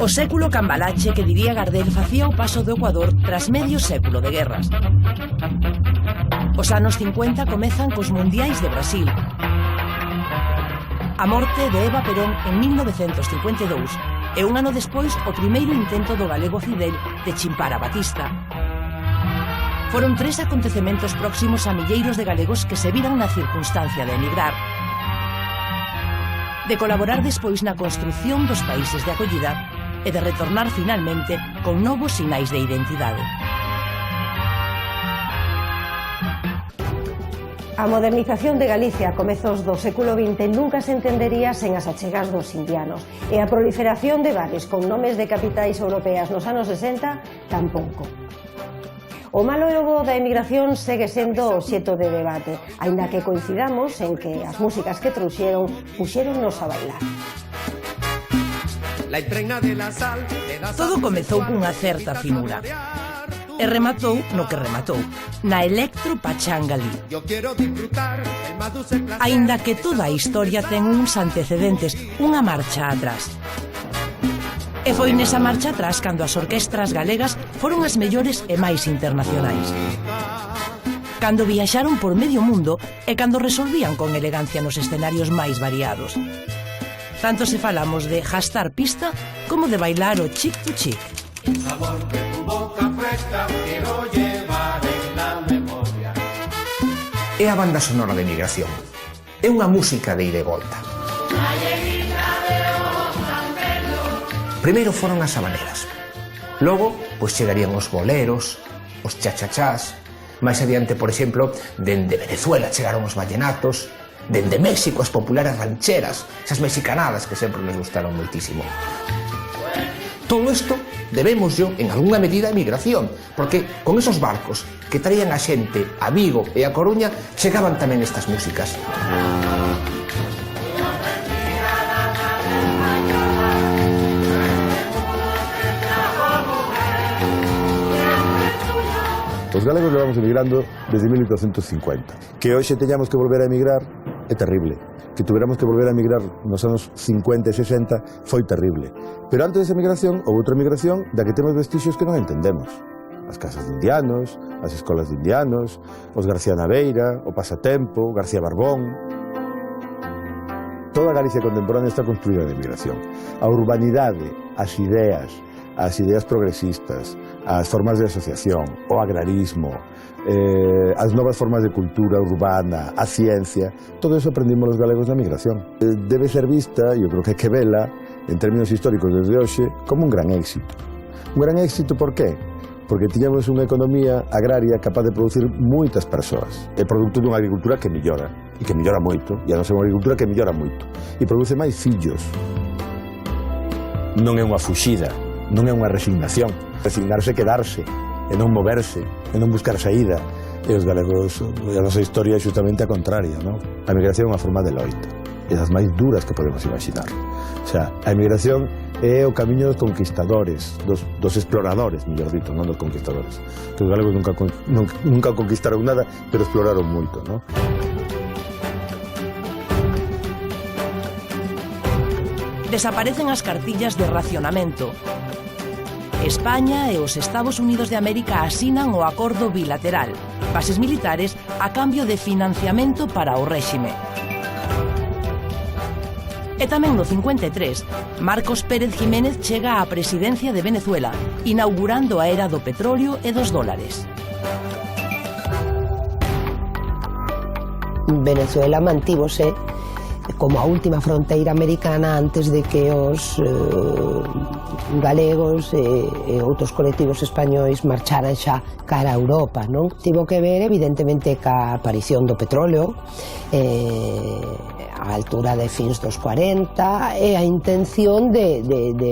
O século cambalache que diría Gardel facía o paso do Ecuador tras medio século de guerras. Os anos 50 comezan cos mundiais de Brasil. A morte de Eva Perón en 1952 e un ano despois o primeiro intento do galego Fidel de chimpar a Batista. Foron 3 acontecementos próximos a milleiros de galegos que se viran na circunstancia de emigrar, de colaborar despois na construción dos países de acollida e de retornar finalmente con novos sinais de identidade. A modernización de Galicia a comezos do século XX nunca se entendería sen as achegas dos indianos, e a proliferación de bares con nomes de capitais europeas nos anos 60 tampouco. O malo e o bo da emigración segue sendo obxeto de debate, aínda que coincidamos en que as músicas que trouxeron puxéronnos a bailar. Todo comezou cunha certa finura e rematou no que rematou, na electropachangali. Aínda que toda a historia ten uns antecedentes, unha marcha atrás. E foi nesa marcha atrás cando as orquestras galegas foron as mellores e máis internacionais. Cando viaxaron por medio mundo e cando resolvían con elegancia nos escenarios máis variados. Tanto se falamos de gastar pista como de bailar o chic to chic. El sabor de tu boca fresca quiero llevar en la memoria. É a banda sonora de Emigración. É unha música de ida e volta. Primeiro foron as habaneras. Logo, pois chegarían os boleros, os cha-cha-chás. Mais adiante, por exemplo, dende Venezuela chegaron os vallenatos. Dende México as populares rancheras, esas mexicanadas que sempre nos gustaron moitísimo. Todo isto debemos yo, en algunha medida, a emigración, porque con esos barcos que traían a xente a Vigo e a Coruña chegaban tamén estas músicas. Os galegos levamos emigrando desde 1850. Que hoxe teñamos que volver a emigrar é terrible. Que tuveramos que volver a emigrar nos anos 50 e 60 foi terrible. Pero antes desa emigración, houve outra emigración da que temos vestixios que non entendemos. As casas de indianos, as escolas de indianos, os García Naveira, o Pasatempo, García Barbón. Toda a Galicia contemporánea está construída de emigración. A urbanidade, as ideas progresistas, as formas de asociación, o agrarismo, as novas formas de cultura urbana, a ciencia, todo eso aprendimos os galegos na migración. Debe ser vista, eu creo que hai que vela, en términos históricos desde hoxe, como un gran éxito. Un gran éxito por qué? Porque tiñamos unha economía agraria capaz de producir moitas persoas. É produto dunha agricultura que mellora, e que mellora moito, e a nosa agricultura que mellora moito, e produce máis fillos. Non é unha fuxida, non é unha resignación. Resignarse é quedarse, e non moverse, e non buscar saída. E os galegos, a nosa historia é justamente a contraria, non? A emigración é unha forma de loita, e das máis duras que podemos imaginar. O sea, a emigración é o camiño dos conquistadores, dos exploradores, mellor dito, non dos conquistadores. Que os galegos nunca conquistaron nada, pero exploraron moito, non? Desaparecen as cartillas de racionamento. España e os Estados Unidos de América asinan o acordo bilateral, bases militares a cambio de financiamento para o réxime. E tamén no 53, Marcos Pérez Jiménez chega á presidencia de Venezuela, inaugurando a era do petróleo e dos dólares. Venezuela mantívose como a última fronteira americana antes de que os galegos e outros colectivos españois marcharan xa cara a Europa, non? Tivo que ver, evidentemente, ca aparición do petróleo, a altura de fins dos 40, e a intención de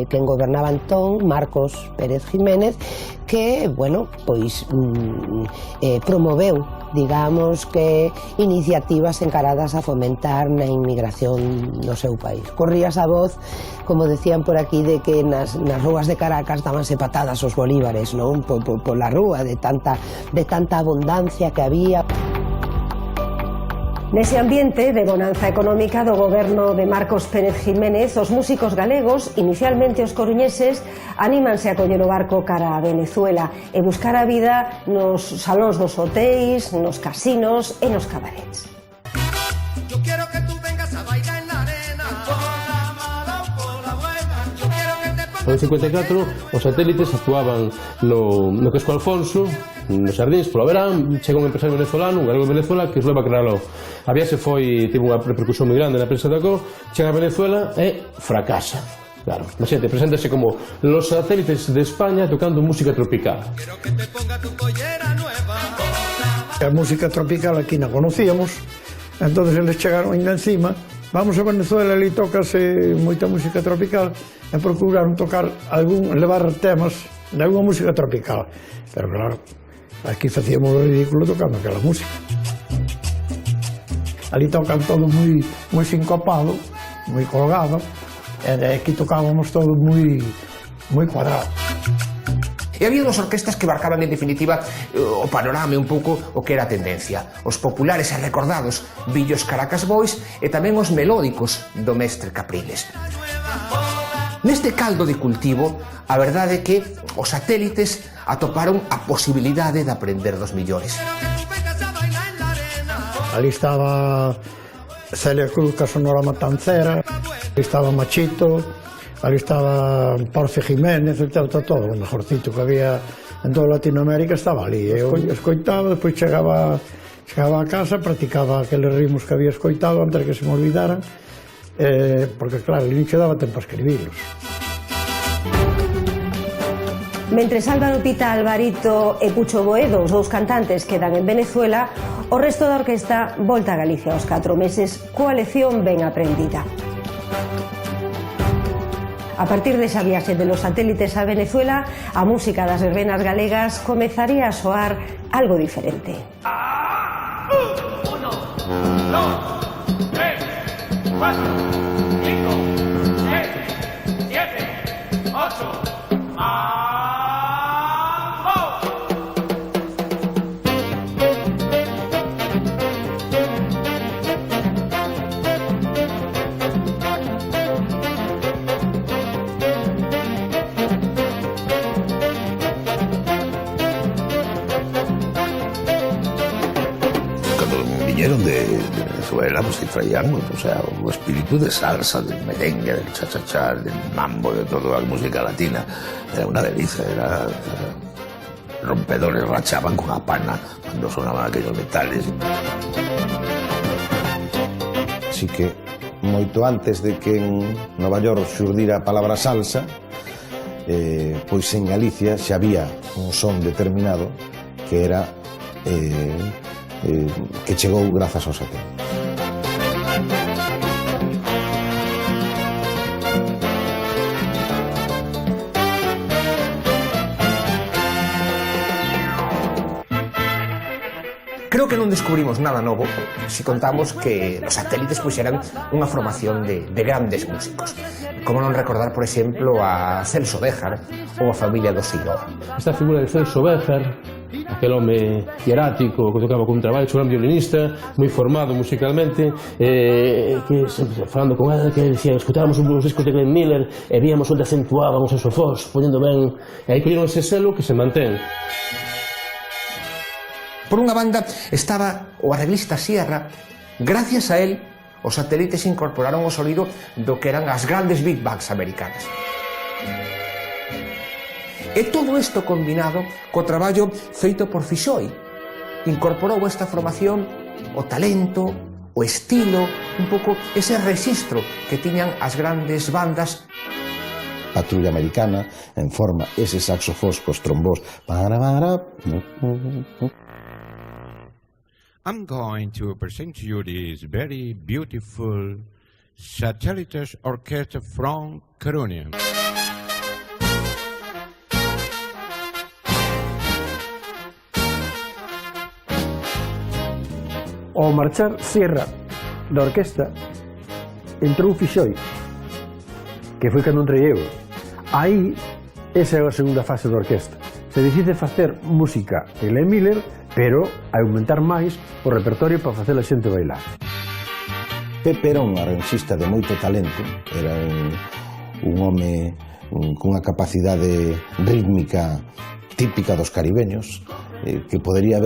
quen gobernaba entón, Marcos Pérez Jiménez, que, bueno, pois promoveu, digamos, que iniciativas encaradas a fomentar na inmigración no seu país. Corrías a voz, como decían por aquí, de que nas rúas de Caracas dábanse patadas os bolívares, non? Pola rúa, de tanta abundancia que había. Nese ambiente de bonanza económica do goberno de Marcos Pérez Jiménez, os músicos galegos, inicialmente os coruñeses, anímanse a coller o barco cara a Venezuela e buscar a vida nos salóns dos hotéis, nos casinos e nos cabarets. Yo quiero que tú vengas a bailar en la arena, por la mala o por la buena. Yo quiero que te pongas... No 54 os satélites actuaban no Casco Alfonso, nos Xardíns, polo verán, chega un empresario venezolano, un galego de Venezuela, que os leva a crealo. A viaxe tivo unha repercusión moi grande na prensa da CO, chega a Venezuela e fracasa. Claro, la xente preséntase como los satélites de España tocando música tropical. Quiero que te ponga tu pollera nueva. A música tropical aquí non conocíamos, entonces eles chegaron ainda encima, vamos a Venezuela, ali tócase moita música tropical, e procuraron tocar levar temas de alguna música tropical, pero claro, aquí facíamos o ridículo tocando aquela música. Ali tocan todo moi sincopado, moi colgado, e aquí tocábamos todo moi cuadrado. E había dos orquestas que marcaban en definitiva o panorama un pouco o que era a tendencia. Os populares e recordados Villos Caracas Boys e tamén os melódicos do mestre Capriles. Neste caldo de cultivo, a verdade é que os satélites atoparon a posibilidade de aprender dos millores. Ali estaba Celia Cruz, ca Sonora Matancera, ali estaba Machito, ali estaba Porfe Jiménez, todo, o mejorcito que había en toda Latinoamérica estaba ali. Eu escoitaba, despois chegaba a casa, practicaba aqueles ritmos que había escoitado antes que se me olvidaran, porque claro, ali che daba tempo a escribirlos. Mentres Álvaro Pita Alvarito e Pucho Boedo, os dous cantantes, quedan en Venezuela, o resto da orquesta volta a Galicia aos 4 meses coa lección ben aprendida. A partir desa viaxe de los satélites a Venezuela, a música das verbenas galegas comezaría a soar algo diferente. 1, 2, 3, 4, 5, 6, 7, 8... Vinieron de Venezuela, pues traían, o sea, un espíritu de salsa, del merengue, del cha-cha-cha, del mambo, de toda la música latina. Era una delicia, era rompedores, rachaban con la pana cuando sonaban aquellos metales. Así que, moito antes de que en Nova York xurdira a palabra salsa, pois en Galicia xa había un son determinado que era que chegou grazas ao satélite. Creo que non descubrimos nada novo se contamos que os satélites eran unha formación de grandes músicos. Como non recordar, por exemplo, a Celso Béjar ou a familia do Sidor. Esta figura de Celso Béjar, aquel home hierático que tocaba con un traballo, un gran violinista, moi formado musicalmente, que sempre falando con él, que decía, escutábamos uns discos de Glenn Miller e víamos onde acentuaban os sofós, ponendo ben, e aí colleron ese selo que se mantén. Por unha banda estaba o arreglista Sierra. Gracias a él, os satélites incorporaron o sonido do que eran as grandes big bands americanas. E todo isto combinado co traballo feito por Fixoi. Incorporou esta formación o talento, o estilo, un pouco ese rexistro que tiñan as grandes bandas. Patrulla Americana en forma ese saxofós cos trombós. I'm going to present to you this very beautiful Satélites Orchestra from Coruña. Ao marchar Sierra da orquesta, entrou Fixoi, que foi cando entrei eu. Aí, esa é a segunda fase da orquesta. Se decide facer música de Glenn Miller, pero a aumentar máis o repertorio para facer a xente bailar. Pepe era un arranxista de moito talento, era un home cunha capacidade rítmica típica dos caribeños, que podría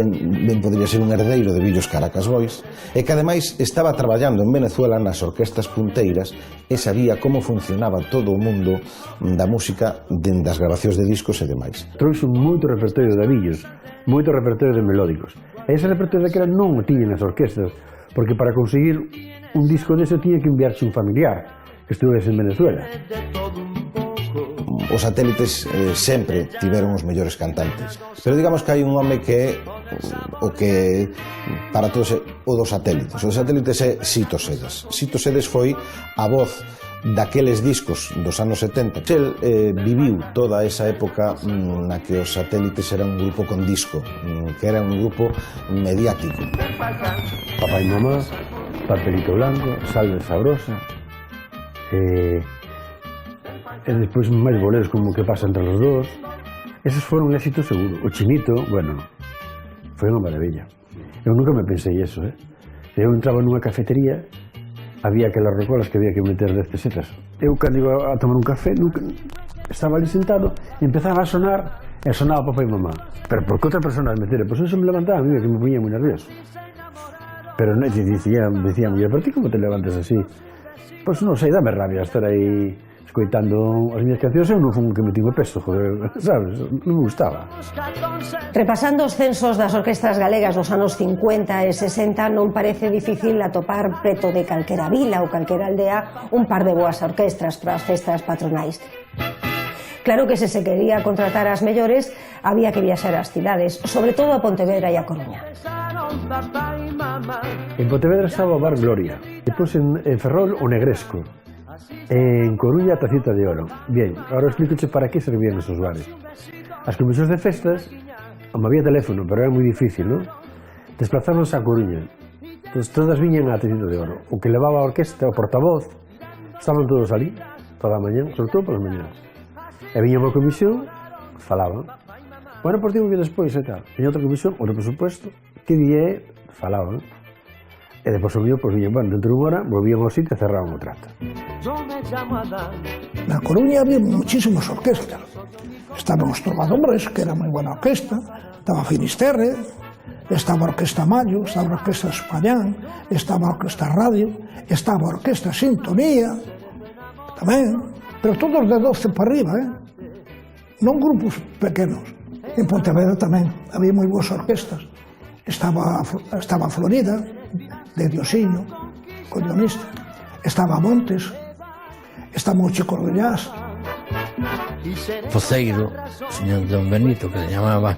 ser un herdeiro de Villos Caracas Boys, e que ademais estaba traballando en Venezuela nas orquestas punteiras e sabía como funcionaba todo o mundo da música dende as grabacións de discos e demais. Trouxe moito repertorio de avillos, moito repertorio de melódicos. E ese repertorio daquela non o tiñen as orquestas, porque para conseguir un disco dese tiña que enviarse un familiar que estuvese en Venezuela. Os satélites sempre tiveron os mellores cantantes, pero digamos que hai un home que o que para todos é o dos satélites. O dos satélites é Sito Sedes. Sito Sedes foi a voz daqueles discos dos anos 70. El viviu toda esa época na que os satélites eran un grupo con disco, que era un grupo mediático. Papá e mamá, Papelito Blanco, Salve Sabrosa, e despois máis boleros como Que pasa entre los dos. Esos foron un éxito seguro. O Chinito, bueno, foi unha maravilla. Eu nunca me pensei eso, Eu entraba nunha cafetería, había aquelas rocolas que había que meter 10 pesetas. Eu, cando iba a tomar un café, estaba ali sentado, e empezaba a sonar, e sonaba Papá e Mamá. Pero por que outra persona as metere? Pois eso me levantaba a mí, que me ponía moi nervioso. Pero decía a muller, pero ti como te levantas así? Pois non sei, dame rabia estar aí escoitando as miñas cancións. Eu non fui que meti o peso, joder, sabes? Non me gustaba. Repasando os censos das orquestras galegas dos anos 50 e 60, non parece difícil atopar preto de calquera vila ou calquera aldea un par de boas orquestras para as festas patronais. Claro que se quería contratar as mellores, había que viaxar ás cidades, sobre todo a Pontevedra e a Coruña. En Pontevedra estaba o Bar Gloria, depois en Ferrol o Negresco, en Coruña a Tacita de Oro. Bien, agora explícoche para que servían esos bares. As comisións de festas, non había teléfono, pero era moi difícil, non? Desplazáronse a Coruña. Entón, todas viñan a Tacita de Oro. O que levaba a orquesta, o portavoz, estaban todos ali, toda a mañá, sobre todo polas mañás. E viña unha comisión, falaban. Bueno, por digo que despois e tal. Viña outra comisión, outro presupuesto, que viñe, falaban. E depois o mío, pois viña, bueno, dentro de unha hora, volvían ao sitio e cerraban o trato. Na Coruña había muchísimas orquestas. Estaban os Trovadores, que era moi buena orquesta, estaba Finisterre, estaba a Orquesta Mayo, estaba a Orquesta Españán, estaba a Orquesta Radio, estaba a Orquesta Sintonía, tamén, pero todos de 12 para arriba, non grupos pequenos. En Pontevedra tamén había moi boas orquestas. Estaba a Florida, de Diosiño, collonista. Estaba a Montes, estaba o Chico de Jazz. Poceiro, o señor Don Benito, que le llamaban,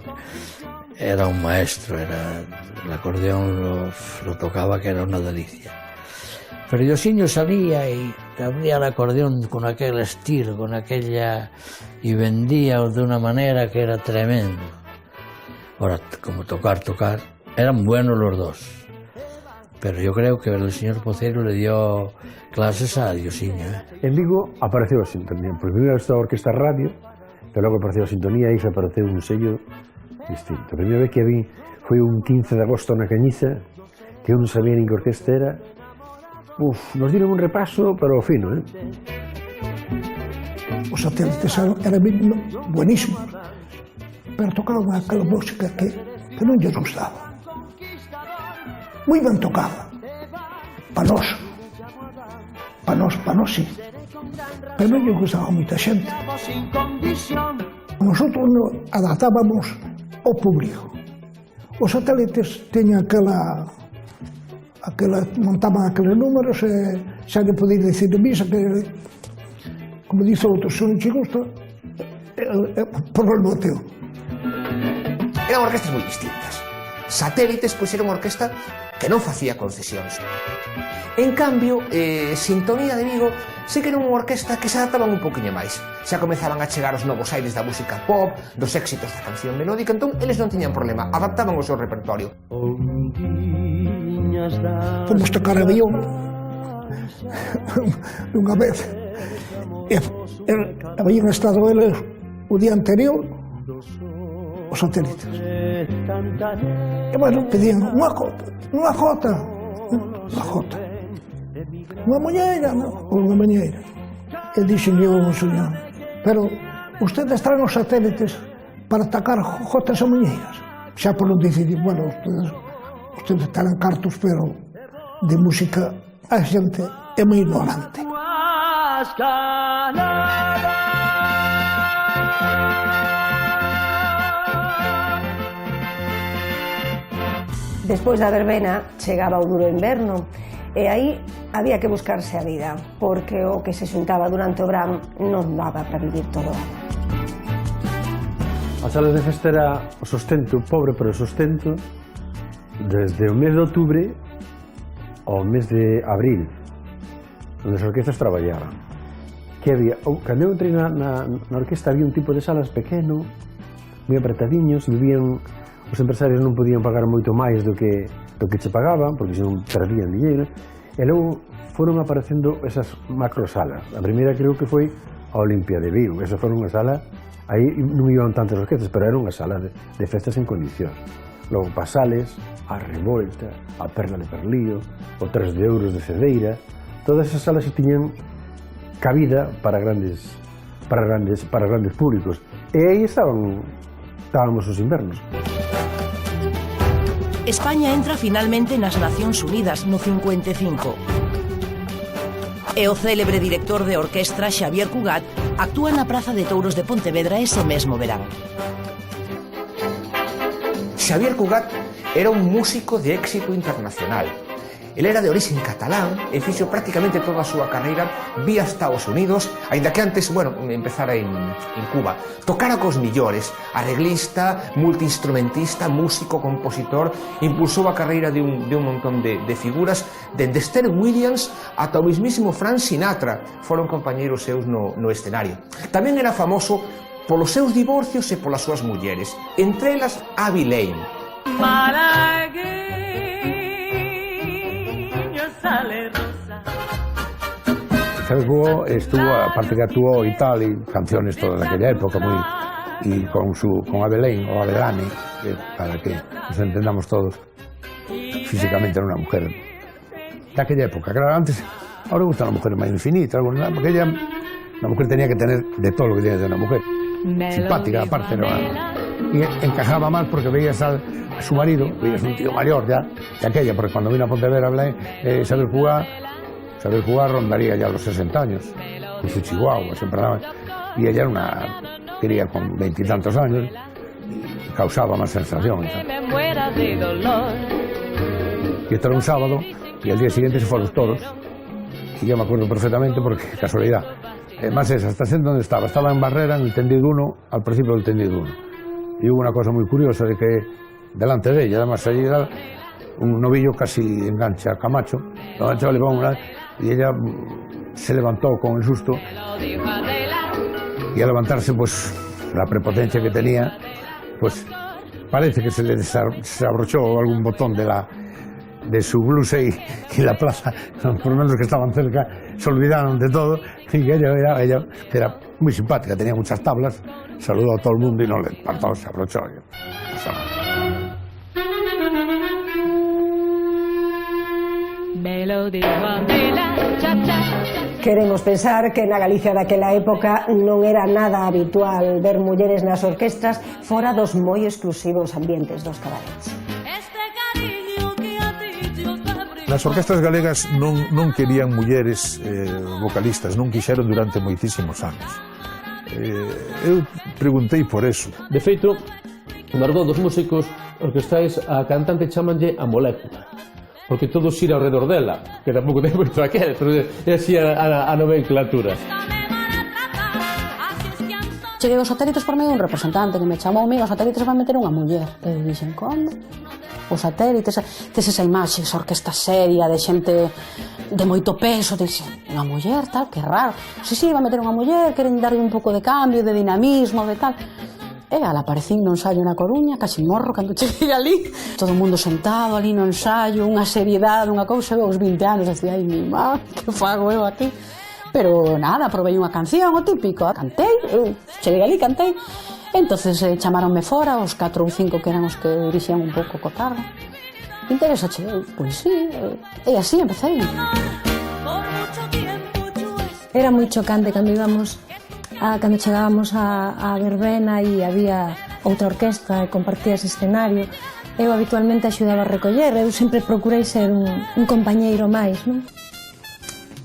era un maestro, el acordeón lo tocaba, que era una delicia. Pero Diosiño salía y abría el acordeón con aquel estilo, con aquella, y vendía de una manera que era tremendo. Ahora, como tocar, eran buenos los dos. Pero yo creo que el señor Poceiro le dio clases a Diosiño. En Vigo apareceu a Sintonía. Por primeiro estaba a Orquesta Radio, pero logo apareceu a Sintonía e apareceu un sello distinto. A primeira vez que a vi foi un 15 de agosto na Cañiza, que eu non sabía nin que orquesta era. Nos dieron un repaso, pero fino, Os satélites eran buenísimos, pero tocaban aquela música que non lles gustaba. Moi ben tocada, para nós sí, pero non lle gustaba a moita xente. Nosotros adaptábamos ao público. Os satélites teñan montaban aqueles números e xa lle podía dicir de misa que, como dice outro, se non che gusta, problema teu. Eran orquestas moi distintas. Satélites, pois, era unha orquesta que non facía concesións. En cambio, Sintonía de Vigo sí que era unha orquesta que se adaptaban un poquinho máis. Xa comezaban a chegar os novos aires da música pop, dos éxitos da canción melódica, entón eles non tiñan problema, adaptaban o seu repertorio. Fomos tocar avión unha vez e habían estado eles o día anterior os satélites. E, bueno, pedían unha jota. Unha muñeira, unha muñeira. E dixen eu ao señor, pero ustedes traen os satélites para atacar jotas e muñeiras. Xa por non decidir, bueno, ustedes traen cartos, pero de música a xente é moi ignorante. Despois da verbena chegaba o duro inverno e aí había que buscarse a vida porque o que se xuntaba durante o verán non daba para vivir todo o ano. As salas de festa era o sustento, pobre pero sustento, desde o mes de outubro ao mes de abril, onde as orquestas traballaban. Que había, cando eu entrei na orquesta había un tipo de salas pequeno, moi apretadiños, vivían. Os empresarios non podían pagar moito máis do que che pagaban, porque senón perdían dinheiro, e logo foron aparecendo esas macrosalas. A primeira creo que foi a Olimpia de Vigo, esa foi unha sala, aí non iban tantas orquestas, pero era unha sala de festas en condición. Logo Pasales, a Revolta, a Perla de Perlío, o 3 de Euros de Cedeira, todas esas salas que tiñan cabida para grandes públicos. E aí estábamos os invernos. España entra finalmente nas Nacións Unidas no 55. E o célebre director de orquestra Xavier Cugat actúa na Praza de Touros de Pontevedra ese mesmo verán. Xavier Cugat era un músico de éxito internacional. El era de origen catalán e fixo prácticamente toda a súa carreira vía Estados Unidos, aínda que antes, bueno, empezara en Cuba. Tocara cos millores, arreglista, multiinstrumentista, músico, compositor, impulsou a carreira de un montón de figuras, dende Esther Williams ata o mismísimo Frank Sinatra foron compañeiros seus no escenario. Tamén era famoso polos seus divorcios e polas súas mulleres, entre elas Abby Lane. Xavier Cugat estuvo, aparte que actuó y tal, y canciones toda de aquella época, y con Abelén o Abelane, para que nos entendamos todos, físicamente era una mujer de aquella época. Claro, antes, ahora gustan las mujeres más infinitas, porque ella, la mujer tenía que tener de todo lo que tiene que tener una mujer. Simpática, aparte, y encajaba más porque veías a su marido, veías un tío mayor ya, de aquella, porque cuando vino a Pontevedra Xavier Cugat rondaría ya los 60 años, con su chihuahua, siempre andaba, y ella era una cría con 20 y tantos años, y causaba más sensación. Y esto era un sábado, y al día siguiente se fue a los toros, y yo me acuerdo perfectamente porque, casualidad, más esa, hasta donde estaba en Barrera, en el tendido 1, al principio del tendido 1. Y hubo una cosa muy curiosa de que delante de ella, además allí era un novillo casi engancha a Camacho, y ella se levantó con el susto, y al levantarse, pues la prepotencia que tenía, pues parece que se le desabrochó algún botón de su blusa y la plaza, por lo menos los que estaban cerca, se olvidaron de todo, y ella era muy simpática, tenía muchas tablas, saludó a todo el mundo y no le apartó, se abrochó. Queremos pensar que na Galicia daquela época non era nada habitual ver mulleres nas orquestras fora dos moi exclusivos ambientes dos cabarets. Nas orquestras galegas non querían mulleres vocalistas, non quixeron durante moitísimos anos. Eu preguntei por eso. De feito, no argot dos músicos orquestrais a cantante chamanlle a molécula, porque todo xira ao redor dela, que tampouco ten moito aquel, pero é así a nomenclatura. Cheguei aos satélites por medio dun representante que me chamou, os satélites van meter unha muller. E eu dixen, como? Os satélites, tes esa imaxe, esa orquesta seria, de xente de moito peso, dixen, unha muller, tal, que raro. Si, va meter unha muller, queren darlle un pouco de cambio, de dinamismo, de tal. E ala aparecín no ensaio na Coruña, casi morro cando cheguei ali. Todo o mundo sentado ali no ensaio, unha seriedade, unha cousa, aos 20 anos, así, ai, mi má, que fago eu aquí? Pero nada, provei unha canción, o típico, cantei, eu cheguei ali, cantei, Entonces chamaronme fora, os 4 ou 5 que eran os que dirixían un pouco co carro. Interesache? Pois sí, e así empecé. Era moi chocante cando chegábamos a verbena e había outra orquestra e compartías escenario. Eu habitualmente axudaba a recoller, eu sempre procurei ser un compañeiro máis, non?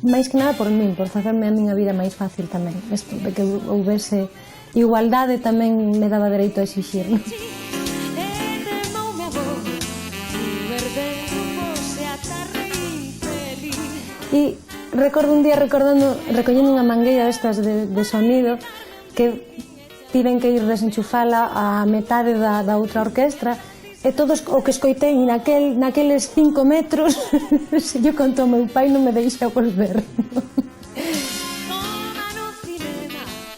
Máis que nada por min, por facerme a miña vida máis fácil tamén. Isto de que houvese igualdade tamén me daba dereito a exixir, non? E recordo un día recollendo unha mangueira destas de sonido que tiven que ir desenchufala a metade da outra orquestra e todos o que escoitei naqueles 5 metros se yo conto meu pai non me deixa volver.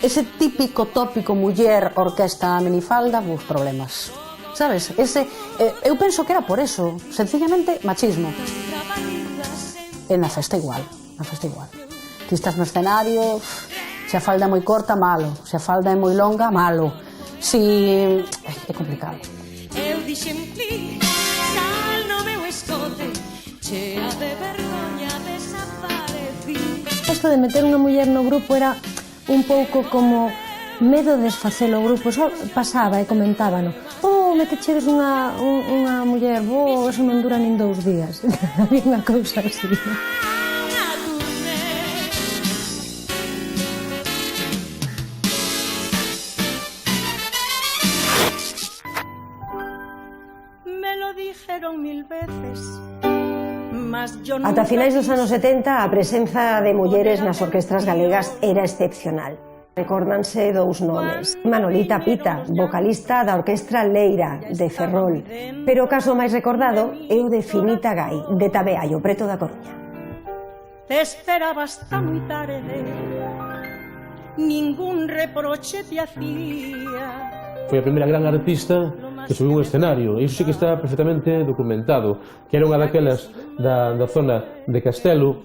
Ese típico tópico muller orquesta minifalda, bus problemas, sabes? Eu penso que era por eso, sencillamente machismo. E na festa igual, Ti estás no escenario, se a falda é moi corta, malo. Se a falda é moi longa, malo. Si... é complicado. Eu dixen ti, sal no meu escote, chea de vergoña desaparecí. Isto de meter unha muller no grupo era un pouco como medo de desfacelo o grupo, só pasaba e comentábano. Metechedes unha muller, eso non dura nin 2 días. Había unha cousa así. Me lo dijeron 1000 veces. Ata finais dos anos 70 a presenza de mulleres nas orquestras galegas era excepcional. Recórdanse 2 nomes. Manolita Pita, vocalista da Orquestra Leira, de Ferrol. Pero o caso máis recordado é o de Finita Gai, de Tabeallo, preto da Coruña. Te esperaba hasta moi tarde, ningún reproche te hacía. Foi a primeira gran artista que subiu un escenario, e iso sí que está perfectamente documentado, que era unha daquelas da zona de Castelo,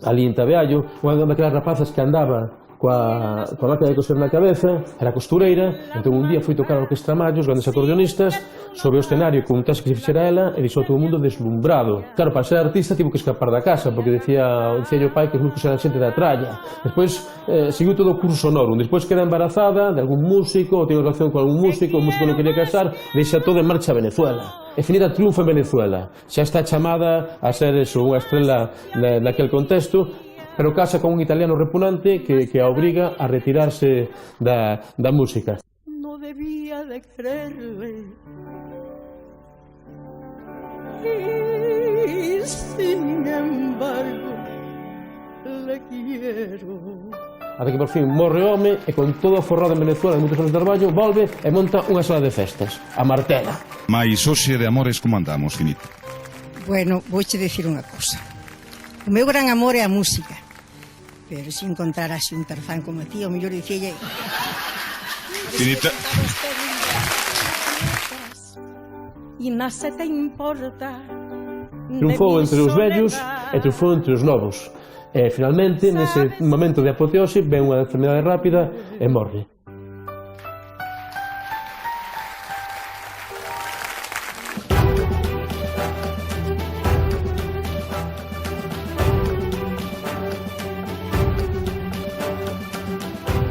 ali en Tabeallo, unha daquelas rapazas que andaba coa máquina de coser na cabeza, era costureira, entón un día foi tocar a Orquestra Mallo, os grandes acordeonistas, sobre o escenario con un taxe que se fixera ela e deixou todo o mundo deslumbrado. Claro, para ser artista tivo que escapar da casa, porque dicía o pai que os músicos eran xente da tralla. Despois seguiu todo o curso honorum, despois queda embarazada de algún músico, ou ten relación con algún músico, o músico non quería casar, deixa todo en marcha a Venezuela. E Finita triunfa en Venezuela, xa está chamada a ser unha estrela naquel contexto, pero casa con un italiano repugnante que a obriga a retirarse da música. No debía de creerle, y sin embargo le quiero. Ata que por fin morre o home e con todo aforrado en Venezuela e moitos anos de traballo volve e monta unha sala de festas, a Martela. Mais hoxe de amores como andamos, Finita? Bueno, vouche dicir unha cousa. O meu gran amor é a música. Pero se encontrarase un Tarzán como ti, o mellor dicíalle... Finita... E nase te importa... Triunfou entre os vellos e triunfou entre os novos. E finalmente, nese momento de apoteose, ven unha enfermedade rápida e morre.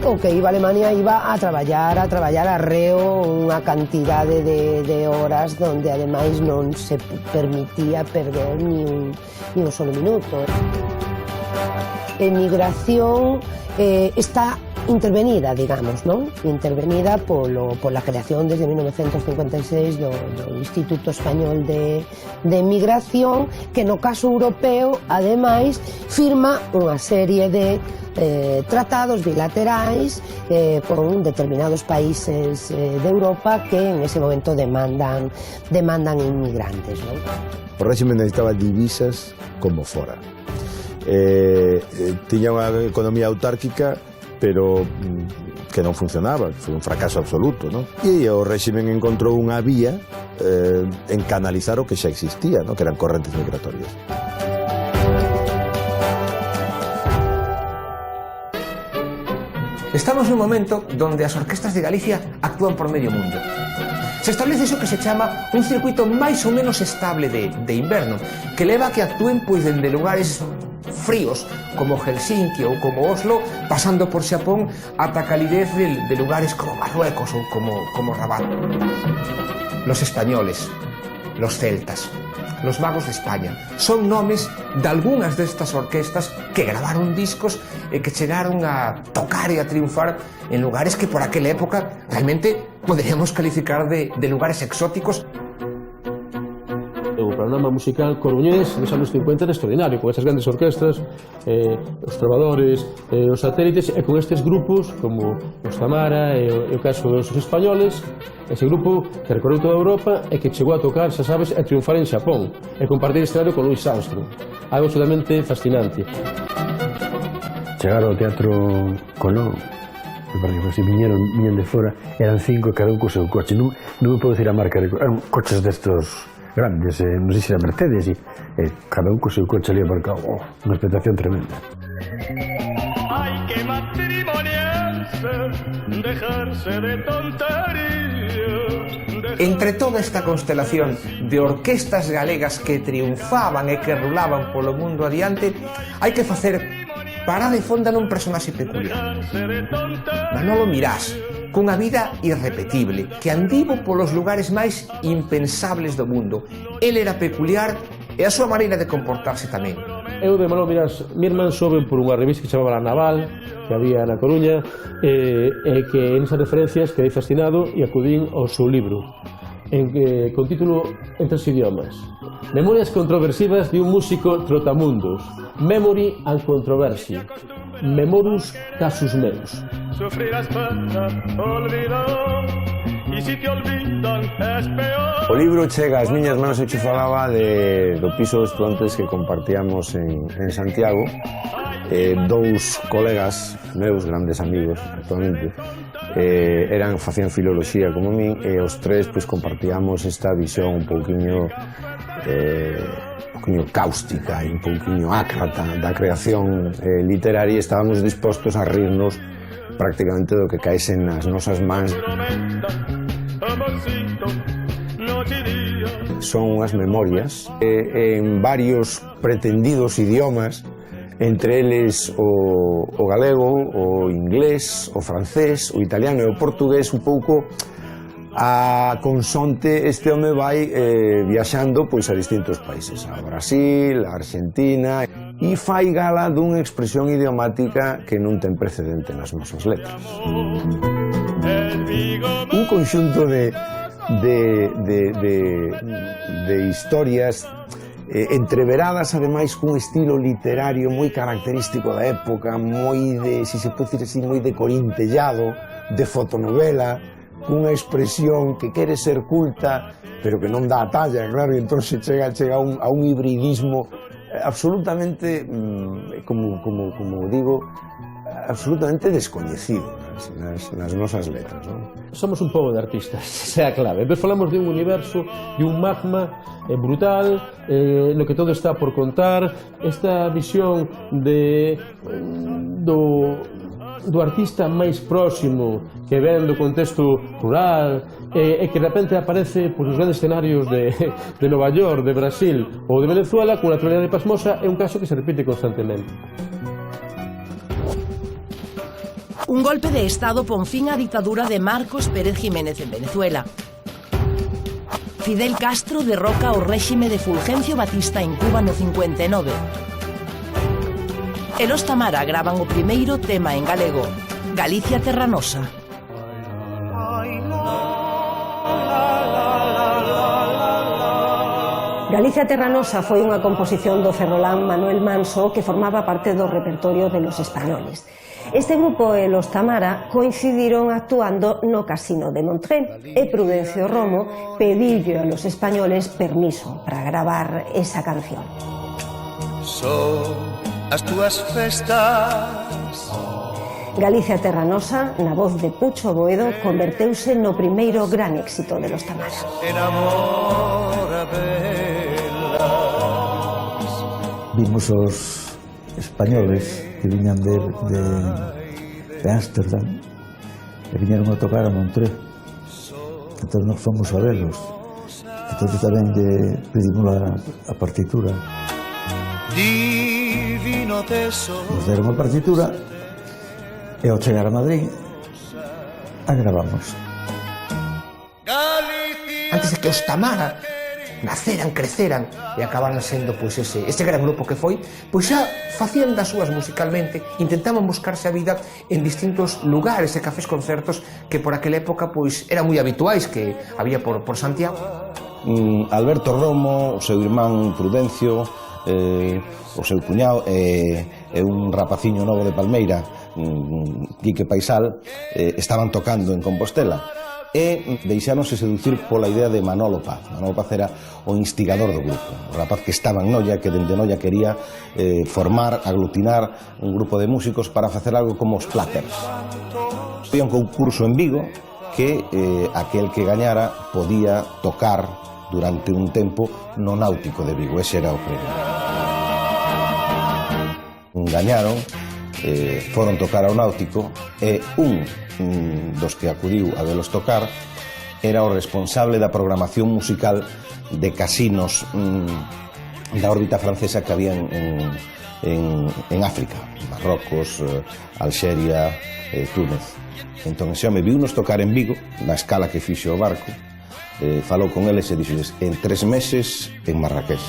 O que iba a Alemania iba a traballar arreo unha cantidade de horas donde ademais non se permitía perder ni un solo minuto. Emigración está intervenida, digamos, non? Intervenida pola creación desde 1956 do Instituto Español de Emigración, que no caso europeo, ademais, firma unha serie de tratados bilaterais con determinados países de Europa que en ese momento demandan inmigrantes, non? O régimen necesitaba divisas como fora. Tiña unha economía autárquica, pero que non funcionaba, foi un fracaso absoluto, non? E o régimen encontrou unha vía en canalizar o que xa existía, non? Que eran correntes migratorias. Estamos nun momento donde as orquestas de Galicia actúan por medio mundo. Se establece iso que se chama un circuito máis ou menos estable de inverno, que leva a que actúen pois dende lugares fríos como Helsinki ou como Oslo, pasando por Xapón ata a calidez de lugares como Marruecos ou como Rabat. Los españoles, los celtas, los magos de España son nomes de algunhas destas orquestas que gravaron discos e que chegaron a tocar e a triunfar en lugares que por aquela época realmente poderíamos calificar de lugares exóticos. O panorama musical coruñés nos anos 50 era extraordinario, con esas grandes orquestras, os trovadores, os satélites, e con estes grupos como os Tamara e o caso dos españoles, ese grupo que recorreu toda Europa e que chegou a tocar, xa sabes, e triunfar en Xapón e compartir escenario con Louis Armstrong, algo absolutamente fascinante. Chegar ao Teatro Colón, porque se viñeron de fora, eran 5 cada un co seu coche, non me podo dicir a marca, eran coches destos grandes, non sei se era Mercedes, e cada un co seu coche ali aparcado, unha expectación tremenda. Hay que matrimoniarse, dejarse de tonterías. Entre toda esta constelación de orquestas galegas que triunfaban e que rulaban polo mundo adiante, hai que facer parada e fonda nun personaxe peculiar. Manolo Mirás, cunha vida irrepetible, que andivo polos lugares máis impensables do mundo. El era peculiar e a súa maneira de comportarse tamén. Eu de Manolo Mirás, mi irmán soube por unha revista que chamaba La Naval, que había na Coruña, e que en esas referencias quedei fascinado e acudín ao seu libro, con título en 3 idiomas: Memorias controversivas de un músico trotamundos, Memory and Controversy, Memorus Casus Meus. Sufrirás pena, olvidar, y si te olvidan es peor. O libro chega ás miñas manos, eu che falaba do piso de estudantes que compartíamos en Santiago. Dous colegas meus, grandes amigos actualmente, facían filoloxía como min, e os tres pois compartíamos esta visión un pouquiño cáustica e un pouquiño ácrata da creación literaria, e estábamos dispostos a rirnos prácticamente do que caesen nas nosas mans. Son unhas memorias en varios pretendidos idiomas, entre eles o galego, o inglés, o francés, o italiano e o portugués, un pouco a consonte este home vai viaxando pois a distintos países, a Brasil, a Argentina, e fai gala dunha expresión idiomática que non ten precedente nas nosas letras. Un conxunto de historias entreveradas ademais cun estilo literario moi característico da época, moi de, se pode dicir así, moi de corintellado, de fotonovela, cunha expresión que quere ser culta pero que non dá a talla, claro, e entón se chega a un hibridismo absolutamente, como digo, absolutamente descoñecido nas nosas letras, non? Somos un pobo de artistas, esa é a clave. Entón falamos de un universo, de un magma brutal, no que todo está por contar, esta visión do artista máis próximo que ven do contexto rural e que de repente aparece nos grandes escenarios de Nova York, de Brasil ou de Venezuela con naturalidade pasmosa, é un caso que se repite constantemente. Un golpe de Estado pon fin á ditadura de Marcos Pérez Jiménez en Venezuela. Fidel Castro derroca o réxime de Fulgencio Batista en Cuba no 59. E los Tamara gravan o primeiro tema en galego, Galicia Terra Nosa. Galicia Terra Nosa foi unha composición do ferrolán Manuel Manso que formaba parte do repertorio de Los Españoles. Este grupo e Los Tamara coincidiron actuando no Casino de Montré e Prudencio Romo pediulle a Los Españoles permiso para gravar esa canción. Son as túas festas. Galicia Terra Nosa, na voz de Pucho Boedo, converteuse no primeiro gran éxito de Los Tamara. Vimos os españoles que viñan de de Ámsterdam, e viñeron a tocar a Montreux. Entón nos fomos a velos. Entón tamén lle pedimos a partitura. Nos deron a partitura e ao chegar a Madrid a gravamos. Antes de que os Tamara naceran, creceran e acabaran sendo pois ese gran grupo que foi, pois xa facían das súas musicalmente, intentaban buscarse a vida en distintos lugares e cafés concertos que por aquela época pois eran moi habituais que había por Santiago. Alberto Romo, o seu irmán Prudencio, o seu cuñado e un rapaciño novo de Palmeira, Quique Paisal, estaban tocando en Compostela e deixáronse seducir pola idea de Manolo Paz. Manolo Paz era o instigador do grupo, o rapaz que estaba en Noia, que dende Noia quería formar, aglutinar un grupo de músicos para facer algo como os Platters. Había un concurso en Vigo que aquel que gañara podía tocar durante un tempo no Náutico de Vigo, ese era o premio. Gañaron, foron tocar ao Náutico e un dos que acudiu a velos tocar era o responsable da programación musical de casinos da órbita francesa que había en África, Marrocos, Alxeria, Túnez. Entón ese home viunos tocar en Vigo, na escala que fixo o barco, falou con eles e dixo en 3 meses en Marrakech.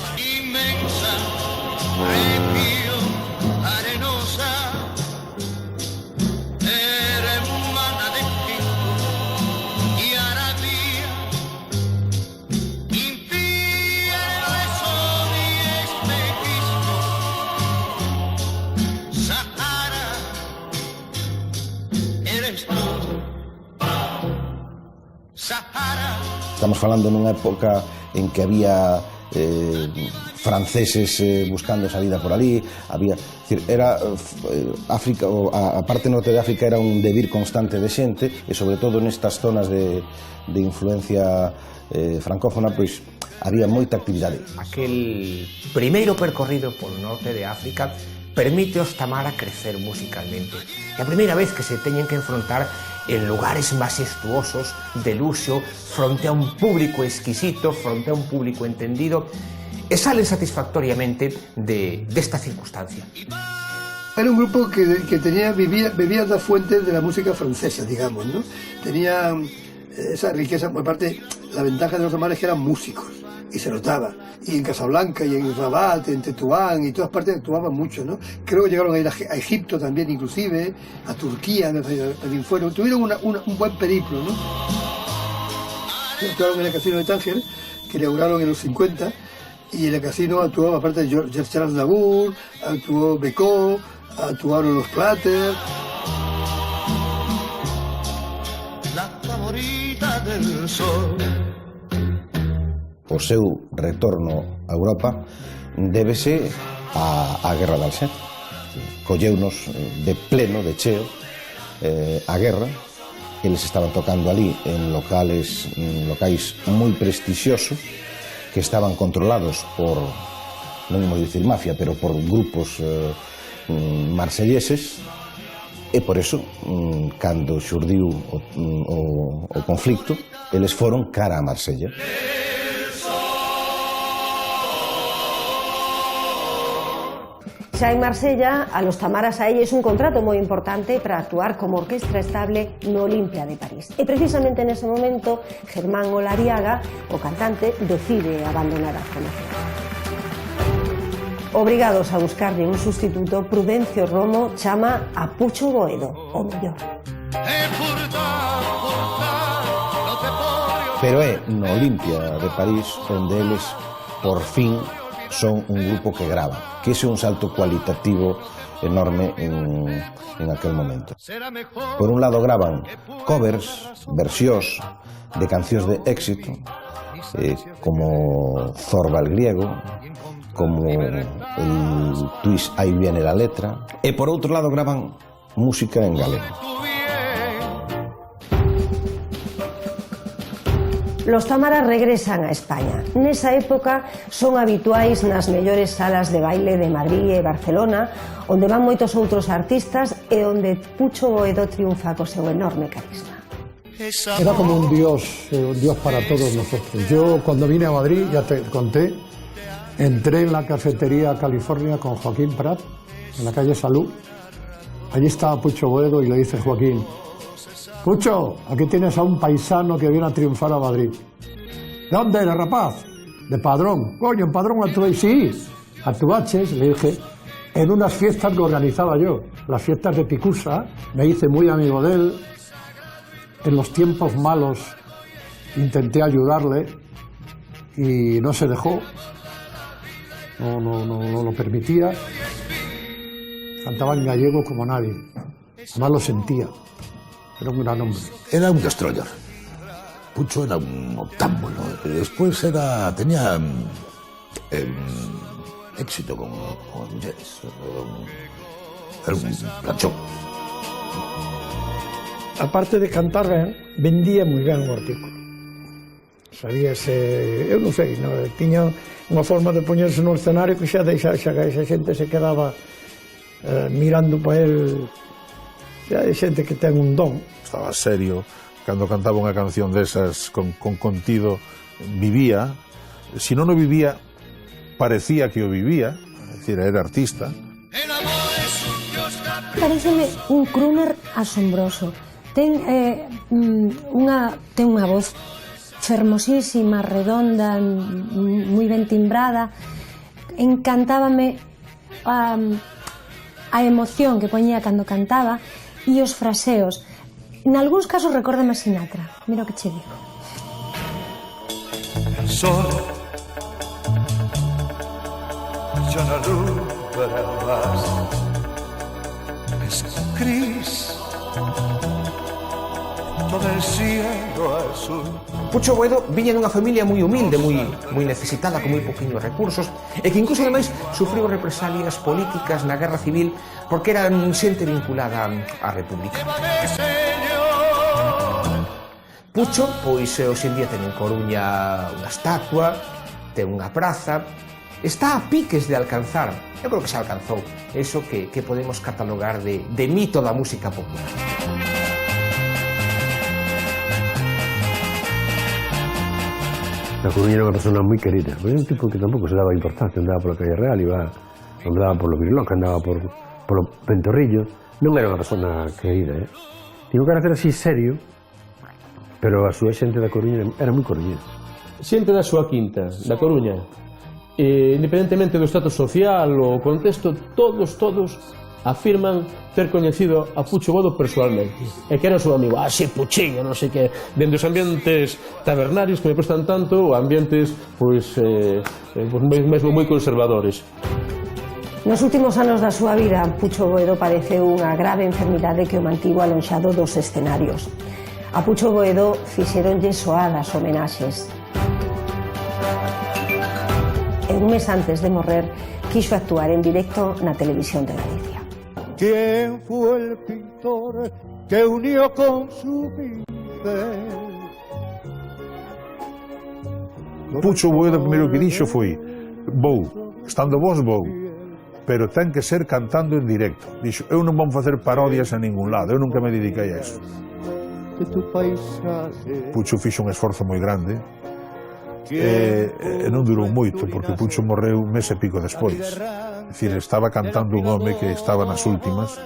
Estamos falando nunha época en que había franceses buscando esa vida por ali, había, era África, a parte norte de África era un devir constante de xente e sobre todo nestas zonas de influencia francófona, pois había moita actividade. Aquel primeiro percorrido polo norte de África permite aos Tamara crecer musicalmente. É a primeira vez que se teñen que enfrontar en lugares majestuosos, de luxo, fronte a un público exquisito, fronte a un público entendido, e salen satisfactoriamente desta circunstancia. Era un grupo que bebía das fuentes de la música francesa, digamos, ¿no? Tenía esa riqueza, por parte, la ventaja de los Tamara es que eran músicos, y se notaba. Y en Casablanca, y en Rabat, en Tetuán, y todas partes actuaban mucho, ¿no? Creo que llegaron a ir a Egipto también, inclusive, a Turquía, también fueron. Tuvieron un buen periplo, ¿no? Actuaron en el casino de Tánger, que inauguraron en los 50, y en el casino actuó, aparte de George Charles Labour, actuó Becot, actuaron los Platters. La favorita del sol. O seu retorno a Europa débese á Guerra de Alxer. Colleunos de pleno, de cheo, a guerra. Eles estaban tocando ali en locais moi prestixiosos que estaban controlados por, non imos dicir mafia, pero por grupos marselleses, e por eso, cando xurdiu o conflicto, eles foron cara a Marsella. Xa en Marsella, a los Tamara saelles un contrato moi importante para actuar como orquestra estable no Olimpia de París. E precisamente nese momento, Germán Olariaga, o cantante, decide abandonar a formación. Obrigados a buscarlle un sustituto, Prudencio Romo chama a Pucho Boedo, o mellor. Pero é no Olimpia de París onde eles, por fin, son un grupo que grava, que ese é un salto cualitativo enorme en aquel momento. Por un lado graban covers, versións de cancións de éxito, como Zorba el griego, como el twist Ahí viene la letra, e por outro lado graban música en galego. Los Tamaras regresan a España. Nesa época son habituais nas mellores salas de baile de Madrid e Barcelona, onde van moitos outros artistas e onde Pucho Boedo triunfa co seu enorme carisma. Era como un dios para todos nosotros. Yo cuando vine a Madrid, ya te conté, entré en la cafetería California con Joaquín Prat, en la calle Salud. Allí estaba Pucho Boedo y le dice Joaquín: Pucho, aquí tienes a un paisano que viene a triunfar a Madrid. ¿De dónde eres, rapaz? De Padrón. Coño, en Padrón actuéis. Sí, actuaches, le dije, en unas fiestas que organizaba yo, las fiestas de Picusa. Me hice muy amigo de él. En los tiempos malos intenté ayudarle y no se dejó. No lo permitía. Cantaba en gallego como nadie. Además lo sentía. Era un gran hombre. Era un destroyer. Pucho era un octámbulo. Después tenía éxito con mujeres. Era un planchón. Aparte de cantar ben, vendía moi ben o artículo. Sabíase, eu non sei, tiña unha forma de poñerse no escenario que xa esa xente se quedaba mirando para el. Xa hai xente que ten un don. Estaba serio, cando cantaba unha canción desas con contido, vivía. Si non o vivía, parecía que o vivía, é dicir, era artista. Pareceme un crooner asombroso. Ten unha voz fermosísima, redonda, moi ben timbrada. Encantábame a emoción que poñía cando cantaba e os fraseos. Nalgúns casos recórdame a Sinatra. Mira o que che digo. El sol ya no alumbra más, es gris todo el cielo azul. Pucho Boedo viña dunha familia moi humilde, moi necesitada, con moi poquinhos recursos, e que incluso ademais sufriu represalias políticas na Guerra Civil porque era xente vinculada á República. Pucho, pois, hoxe en día ten en Coruña unha estatua, ten unha praza, está a piques de alcanzar, eu creo que xa alcanzou, eso que podemos catalogar de mito da música popular. Na Coruña era unha persona moi querida, era un tipo que tampouco se daba importancia, andaba pola calle Real, andaba polo Virloc, andaba polo Ventorrillo, non era unha persona querida, Tiña un carácter así serio, pero a súa xente da Coruña era moi coruñesa. Xente da súa quinta, da Coruña, independentemente do status social ou contexto, todos afirman ter coñecido a Pucho Boedo persoalmente e que era o seu amigo, sí, Puchiño, non sei que, dentro dos ambientes tabernarios que me prestan tanto, ambientes mesmo moi conservadores. Nos últimos anos da súa vida, Pucho Boedo padeceu unha grave enfermidade que o mantivo alonxado dos escenarios. A Pucho Boedo fixeronlle soadas homenaxes. E un mes antes de morrer, quixo actuar en directo na televisión de Galicia. ¿Quién fue el pintor que unió con su pincel? Pucho Boedo, primeiro que dixo foi: estando vos vou, pero ten que ser cantando en directo. Dixo, eu non vou facer parodias a ningún lado, eu nunca me dediquei a eso. Pucho fixo un esforzo moi grande e non durou moito, porque Pucho morreu un mes e pico despois. É dicir, estaba cantando un home que estaba nas últimas,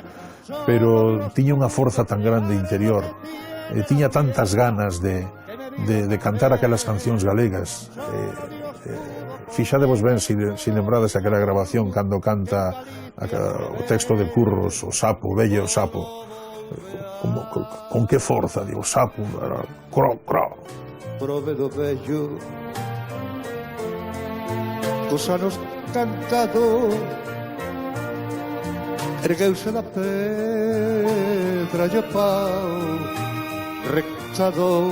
pero tiña unha forza tan grande interior, tiña tantas ganas de cantar aquelas cancións galegas. Fixadevos ben se lembrades aquela grabación cando canta o texto de Curros, o sapo, velle o sapo, con que forza, digo, sapo, cro, cro. Provedo bello, os anos cantado, ergueuse da pedra e o pau rectado,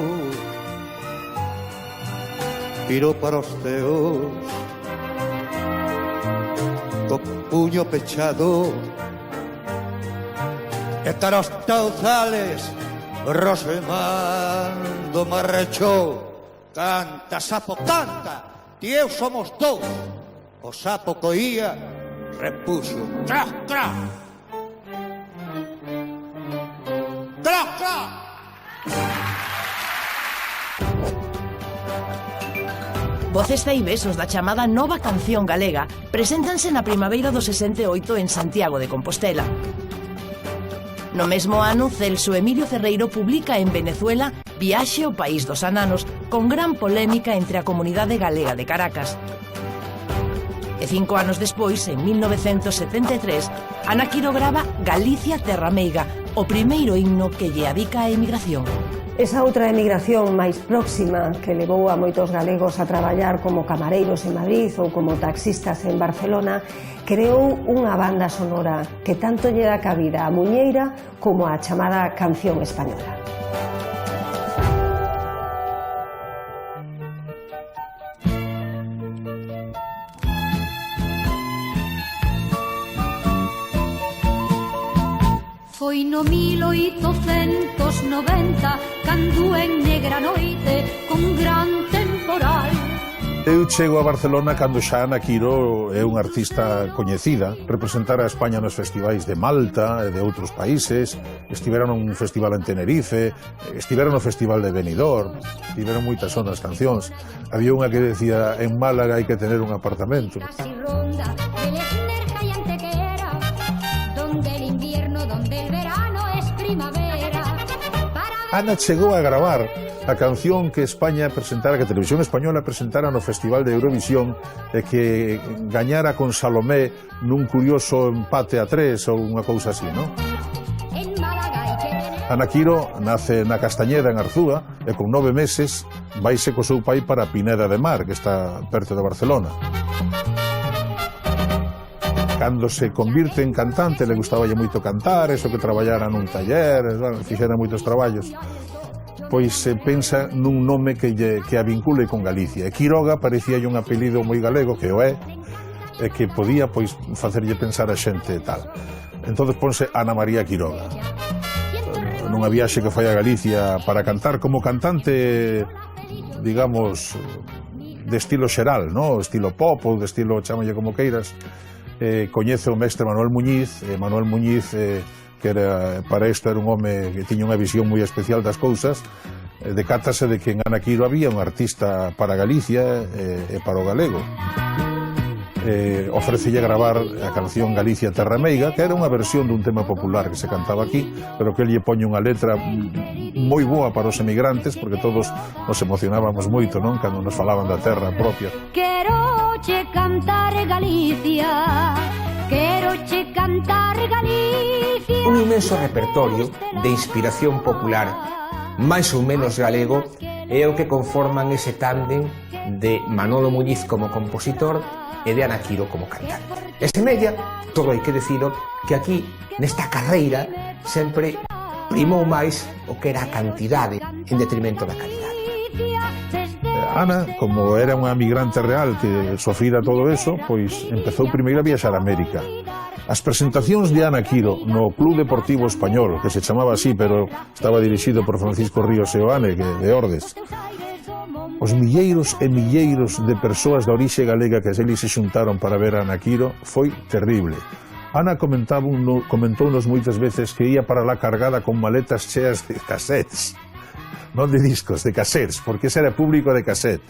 virou para os teos, co puño pechado, e cara os tauzales, Rosemando marrechou Canta, sapo, canta, ti eu somos dous. O sapo coía, repuxo, tra, tra. Tra, tra. Voces ceibesos da chamada Nova Canción Galega preséntanse na primavera do 68 en Santiago de Compostela. No mesmo ano, Celso Emilio Ferreiro publica en Venezuela Viaxe ao País dos Ananos, con gran polémica entre a comunidade galega de Caracas. E 5 anos despois, en 1973, Ana Quiro grava Galicia Terra Meiga, o primeiro himno que lle adica a emigración. Esa outra emigración máis próxima que levou a moitos galegos a traballar como camareiros en Madrid ou como taxistas en Barcelona creou unha banda sonora que tanto lle dá cabida á muñeira como á chamada canción española. Foi no 1890 cando en negra noite con gran temporal. Eu chego a Barcelona cando xa Ana Quiro é unha artista coñecida, representar a España nos festivais de Malta e de outros países, estiveron nun festival en Tenerife, estiveron no festival de Benidorm, tiveron moitas zonas cancións. Había unha que decía, en Málaga hai que tener un apartamento. Ana chegou a gravar a canción que España presentara, que a Televisión Española presentara no Festival de Eurovisión e que gañara con Salomé nun curioso empate a 3 ou unha cousa así, non? Ana Quiro nace na Castañeda, en Arzúa, e con 9 meses vaise co seu pai para Pineda de Mar, que está perto de Barcelona. Cando se convirte en cantante, le gustaballe moito cantar, eso que traballara nun taller, bueno, fixera moitos traballos, pois se pensa nun nome que a vincule con Galicia. E Quiroga parecía un apelido moi galego, que o é, e que podía pois facerlle pensar a xente tal. Entón ponse Ana María Quiroga. Nunha viaxe que foi a Galicia para cantar como cantante, digamos, de estilo xeral, no? Estilo pop ou de estilo, chámalle como queiras, coñece o mestre Manuel Muñiz. Manuel Muñiz, que era, para isto era un home que tiña unha visión moi especial das cousas, decátase de que en Ana Quiro había un artista para Galicia e para o galego. Ofrecelle gravar a canción Galicia Terra Meiga, que era unha versión dun tema popular que se cantaba aquí, pero que el lle poñe unha letra moi boa para os emigrantes, porque todos nos emocionábamos moito, non? Cando nos falaban da terra propia. Quero che cantar Galicia, quero che cantar Galicia. Un inmenso repertorio de inspiración popular, máis ou menos galego, é o que conforman ese tándem de Manolo Muñiz como compositor e de Ana Quiro como cantante. E semella, todo hai que dicilo, que aquí, nesta carreira, sempre primou máis o que era a cantidade en detrimento da calidade. Ana, como era unha migrante real que sofrira todo eso, pois empezou primeiro a viaxar a América. As presentacións de Ana Quiro no Club Deportivo Español, que se chamaba así, pero estaba dirixido por Francisco Ríos Seoane, de Ordes, os milleiros e milleiros de persoas da orixe galega que se xuntaron para ver a Ana Quiro foi terrible. Ana comentounos moitas veces que ia para lá cargada con maletas cheas de cassettes, non de discos, de cassettes, porque ese era público de cassette.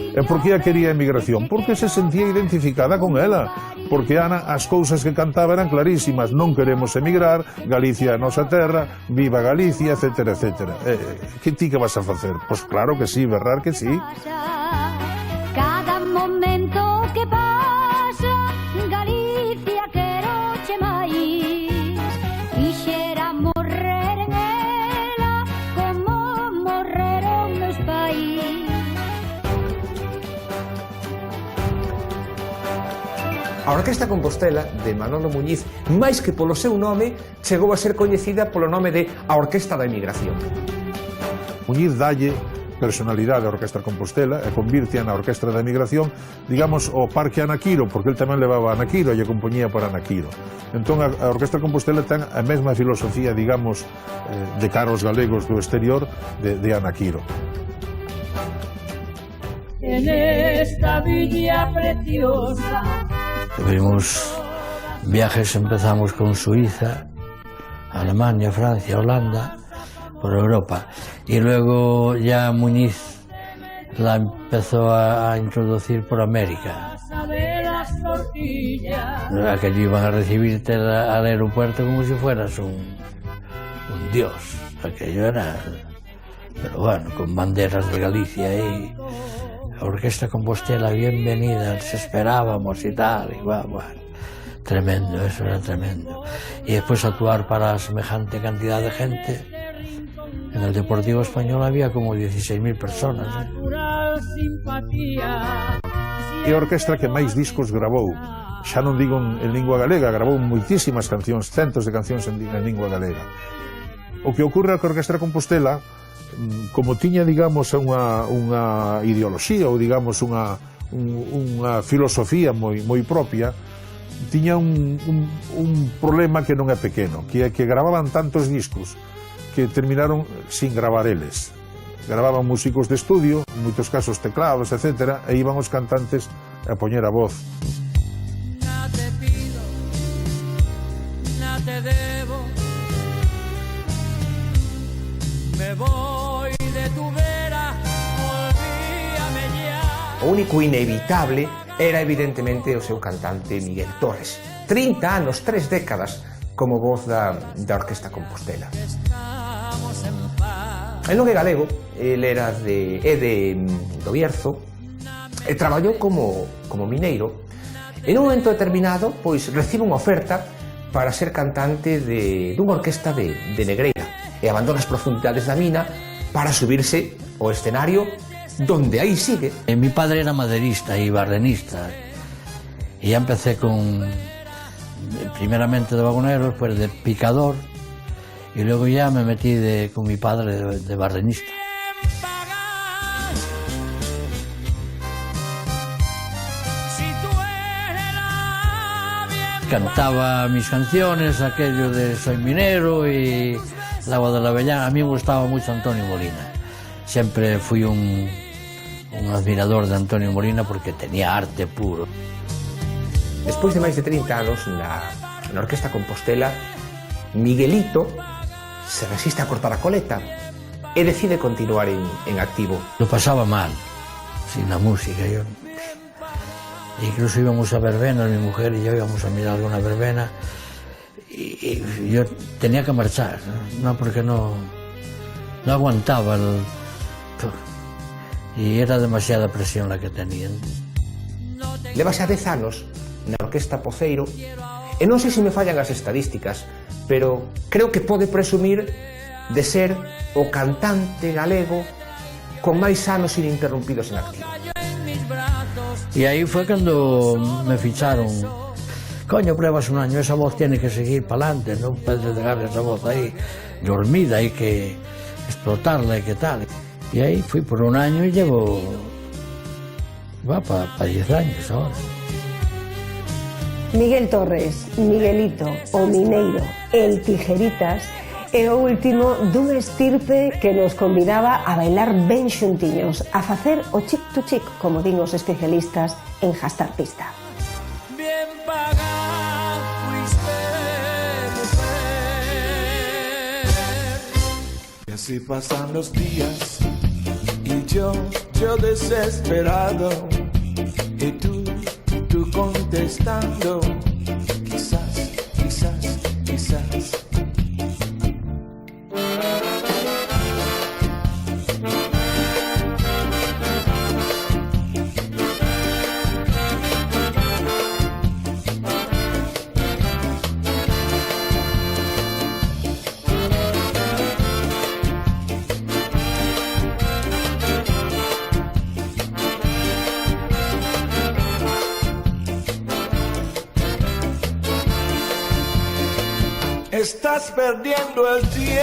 E por que a quería a emigración? Porque se sentía identificada con ela. Porque Ana, as cousas que cantaba eran clarísimas. Non queremos emigrar, Galicia é a nosa terra, viva Galicia, etcétera, etcétera. Que ti que vas a facer? Pois claro que sí, verdad que sí. Cada momento que pasa, Galicia quero che máis. Quixera morrer en ela como morreron meus pais. A Orquestra Compostela, de Manolo Muñiz, máis que polo seu nome, chegou a ser coñecida polo nome de a Orquestra da Emigración. Muñiz dalle personalidade a Orquestra Compostela e convirte na Orquestra da Emigración, digamos, o Parque Ana Quiro, porque el tamén levaba a Ana Quiro e a compañía para Ana Quiro. Entón, a Orquestra Compostela ten a mesma filosofía, digamos, de cara aos galegos do exterior de Ana Quiro. en esta villa preciosa. Tuvimos viajes, empezamos con Suiza, Alemania, Francia, Holanda, por Europa. Y luego ya Muñiz la empezó a introducir por América. Aquello iban a recibirte al aeropuerto como si fueras un dios. Aquello era... Pero bueno, con banderas de Galicia y Orquesta Compostela, bienvenida, les esperábamos y tal, y bueno, tremendo, eso era tremendo. Y después actuar para semejante cantidad de gente. En el Deportivo Español había como 16.000 personas. É a orquestra que máis discos grabou, xa non digo en lingua galega, grabou moitísimas cancións, centos de cancións en lingua galega. O que ocorre é que a Orquestra Compostela, como tiña, digamos, unha ideoloxía ou, digamos, unha filosofía moi propia, tiña un problema que non é pequeno, que é que gravaban tantos discos que terminaron sin gravar eles. Gravaban músicos de estudio, en moitos casos teclados, etc., e iban os cantantes a poñer a voz. Nada te pido, nada te debo, me voy de tu vera, olvídame ya. O único inevitable era evidentemente o seu cantante Miguel Torres. 30 anos, 3 décadas como voz da Orquesta Compostela. El non é galego, el era do Bierzo, e traballou como mineiro. En un momento determinado, pois, recibe unha oferta para ser cantante dunha orquesta de Negreira, e abandona as profundidades da mina para subirse ao escenario donde aí sigue. Mi padre era maderista y barrenista, y ya empecé primeramente de vagonero, después de picador, y luego ya me metí con mi padre de barrenista. Cantaba mis canciones, aquello de Soy minero y El agua de la avellana. A mí me gustaba mucho Antonio Molina. Siempre fui un admirador de Antonio Molina porque tenía arte puro. Despois de máis de 30 anos na Orquesta Compostela, Miguelito se resiste a cortar a coleta e decide continuar en activo. Lo pasaba mal, sin la música. Incluso íbamos a verbenas, mi mujer y yo íbamos a mirar alguna verbena, y yo tenía que marchar, ¿no? Porque no aguantaba y era demasiada presión la que tenía. Leva xa 10 anos na Orquesta Poceiro e non sei se me fallan as estadísticas, pero creo que pode presumir de ser o cantante galego con máis anos ininterrumpidos en activo. Y ahí fue cuando me ficharon. Coño, pruebas un año, esa voz tiene que seguir para adelante, no puedes dejar esa voz ahí dormida, hay que explotarla y qué tal. Y ahí fui por un año y llevo... va para 10 años ahora. Miguel Torres, Miguelito, o Mineiro, el Tijeritas, é o último dunha estirpe que nos convidaba a bailar ben xuntiños, a facer o chic to chic, como din os especialistas en Gastar Pista. Bien pagado fuiste, mujer. Y así pasan los días y yo desesperado, y tú contestando, quizás. Estás perdiendo el tiempo.